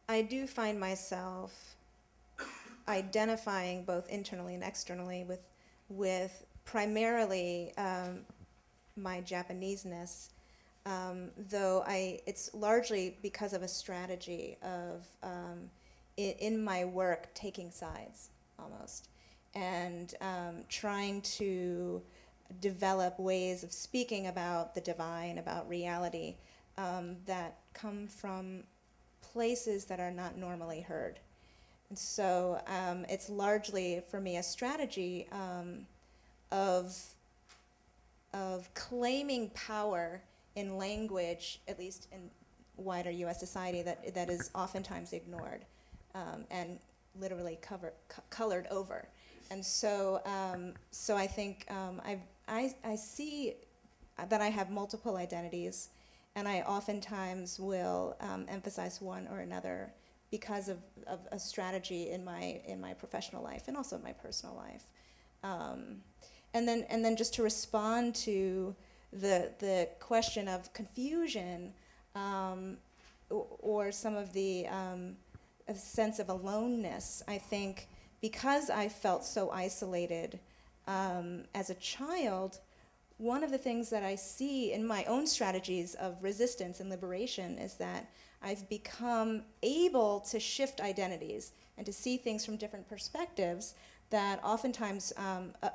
I do find myself identifying both internally and externally with primarily my Japanese-ness, though it's largely because of a strategy of in my work taking sides almost, and trying to develop ways of speaking about the divine, about reality, that come from places that are not normally heard. And so it's largely, for me, a strategy of claiming power in language, at least in wider U.S. society, that is oftentimes ignored and literally colored over. And so, so I think I see that I have multiple identities, and I oftentimes will emphasize one or another because of a strategy in my professional life and also my personal life. And then just to respond to the question of confusion, or some of the a sense of aloneness, I think because I felt so isolated as a child, one of the things that I see in my own strategies of resistance and liberation is that I've become able to shift identities and to see things from different perspectives that oftentimes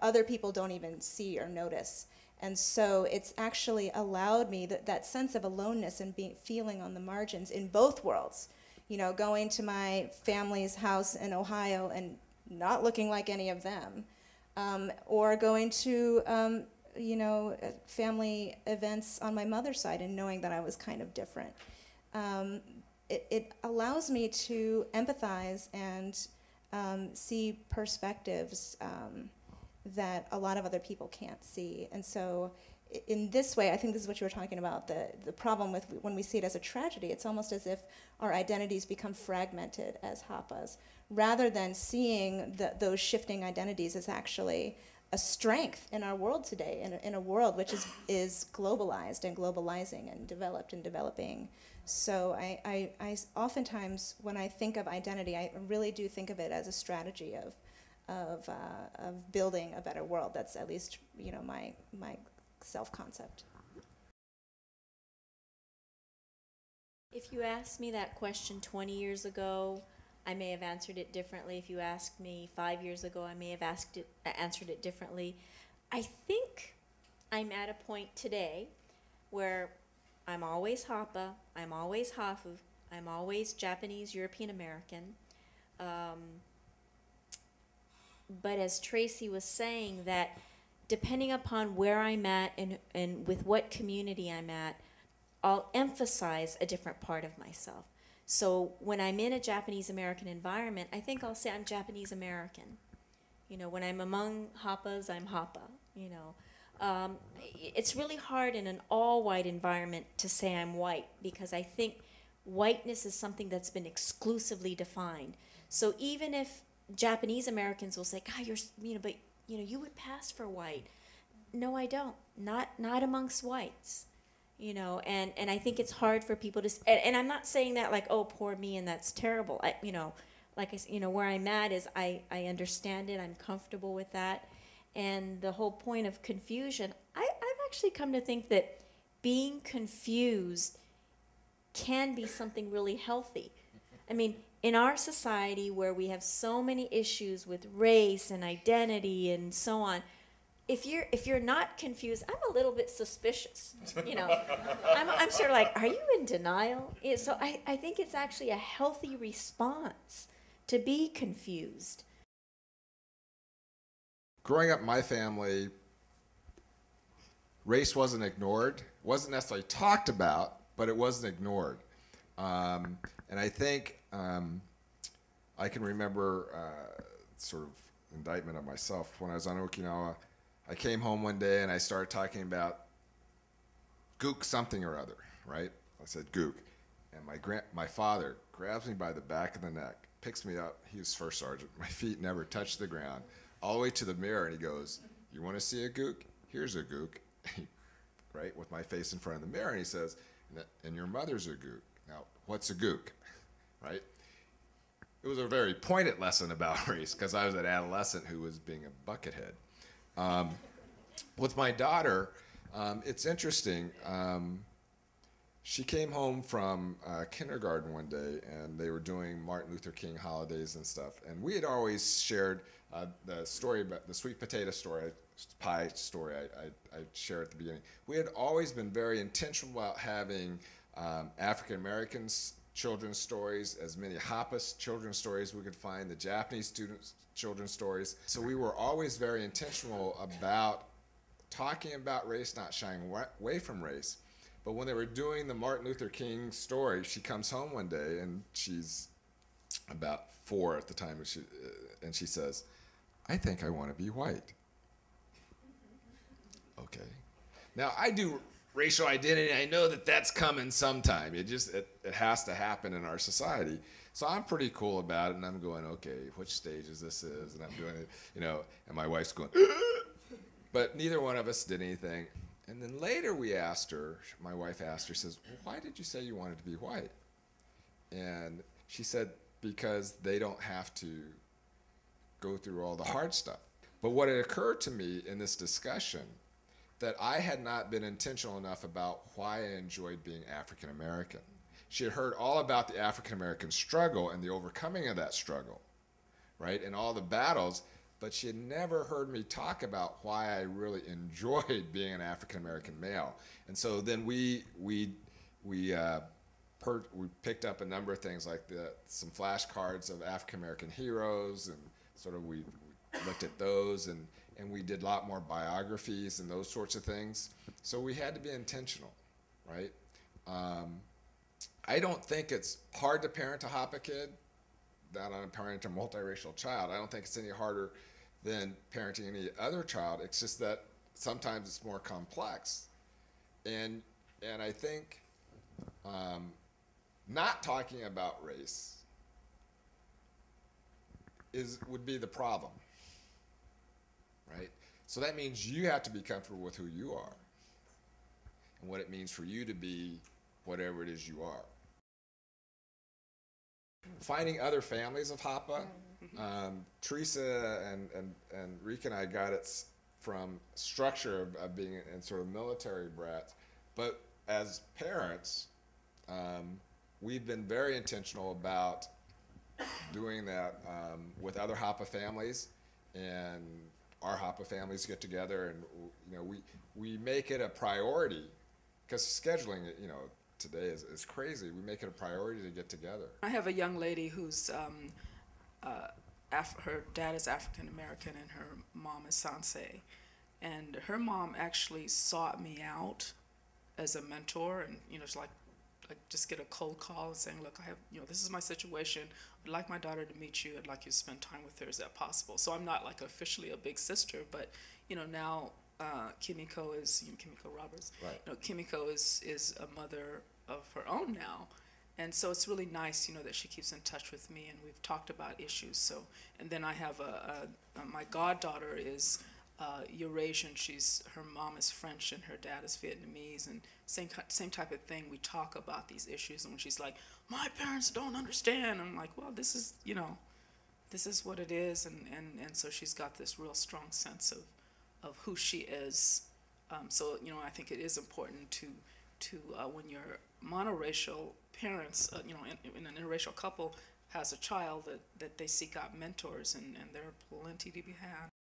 other people don't even see or notice. And so it's actually allowed me that sense of aloneness and feeling on the margins in both worlds. You know, going to my family's house in Ohio and not looking like any of them, or going to you know, family events on my mother's side and knowing that I was kind of different. It allows me to empathize and see perspectives that a lot of other people can't see. And so in this way, I think this is what you were talking about, the problem with when we see it as a tragedy. It's almost as if our identities become fragmented as Hapas, rather than seeing those shifting identities as actually a strength in our world today, in a world which is globalized and globalizing and developed and developing. So I oftentimes, when I think of identity, I really do think of it as a strategy of building a better world. That's at least, you know, my self-concept. If you asked me that question 20 years ago, I may have answered it differently. If you asked me 5 years ago, I may have answered it differently. I think I'm at a point today where I'm always Hapa, I'm always Hafu, I'm always Japanese, European American. But as Tracy was saying, that depending upon where I'm at and with what community I'm at, I'll emphasize a different part of myself. So when I'm in a Japanese American environment, I think I'll say I'm Japanese American. You know, when I'm among Hapas, I'm Hapa, you know. It's really hard in an all-white environment to say I'm white, because I think whiteness is something that's been exclusively defined. So even if Japanese Americans will say, God, you're, you know, but, you know, you would pass for white. No, I don't. Not amongst whites. You know, and I think it's hard for people to, and I'm not saying that like, oh, poor me, and that's terrible. You know, like you know, where I'm at is I understand it, I'm comfortable with that. And the whole point of confusion, I've actually come to think that being confused can be something really healthy. I mean, in our society where we have so many issues with race and identity and so on, if you're not confused, I'm a little bit suspicious. You know, I'm sort of like, are you in denial? Yeah, so I think it's actually a healthy response to be confused. Growing up in my family, race wasn't ignored, wasn't necessarily talked about, but it wasn't ignored. And I think I can remember sort of indictment of myself when I was on Okinawa. I came home one day and I started talking about gook something or other, right? I said gook. And my father grabs me by the back of the neck, picks me up. He was first sergeant. My feet never touched the ground. All the way to the mirror, and he goes, you want to see a gook? Here's a gook, right? With my face in front of the mirror, and he says, and your mother's a gook. Now, what's a gook, right? it was a very pointed lesson about race because I was an adolescent who was being a buckethead. With my daughter, it's interesting. She came home from kindergarten one day, and they were doing Martin Luther King holidays and stuff. And we had always shared the story about the sweet potato pie story I shared at the beginning. We had always been very intentional about having African Americans children's stories, as many Hapa-ness children's stories we could find, the Japanese students' children's stories. So we were always very intentional about talking about race, not shying away from race. But when they were doing the Martin Luther King story, she comes home one day, and she's about 4 at the time, and she says, "I think I want to be white." Okay. Now, I do racial identity. I know that that's coming sometime. It has to happen in our society. So I'm pretty cool about it, and I'm going, okay, which stages this is, and I'm doing it, and my wife's going, but neither one of us did anything. And then later my wife asked her, says, "Well, why did you say you wanted to be white?" And she said, "Because they don't have to go through all the hard stuff." But what had occurred to me in this discussion, that I had not been intentional enough about why I enjoyed being African American. She had heard all about the African American struggle and the overcoming of that struggle, right, and all the battles, but she had never heard me talk about why I really enjoyed being an African American male. And so then we picked up a number of things, like some flashcards of African American heroes, and sort of we looked at those, and we did a lot more biographies and those sorts of things. So we had to be intentional, right? I don't think it's hard to parent a Hapa kid, not on a parent a multiracial child. I don't think it's any harder than parenting any other child. It's just that sometimes it's more complex. And I think not talking about race would be the problem. Right? So that means you have to be comfortable with who you are and what it means for you to be whatever it is you are. Finding other families of Hapa, Teresa and Rika and I got it from structure of being in sort of military brats, but as parents, we've been very intentional about doing that with other Hapa families, and our Hapa families get together, and we make it a priority, because scheduling it, today is crazy. We make it a priority to get together. I have a young lady who's her dad is African American and her mom is Sansei, and her mom actually sought me out as a mentor, and it's like just get a cold call and saying, "Look, I have this is my situation. I'd like my daughter to meet you. I'd like you to spend time with her. Is that possible?" So I'm not like officially a big sister, but now Kimiko is Kimiko Roberts. Right. Kimiko is a mother of her own now, and so it's really nice that she keeps in touch with me, and we've talked about issues. So, and then I have my goddaughter is Eurasian. Her mom is French and her dad is Vietnamese, and same type of thing. We talk about these issues, and when she's like, "My parents don't understand," I'm like, "Well, this is this is what it is," and so she's got this real strong sense of who she is. So I think it is important to when you're monoracial parents, in an interracial couple has a child, that they seek out mentors, and there are plenty to be had.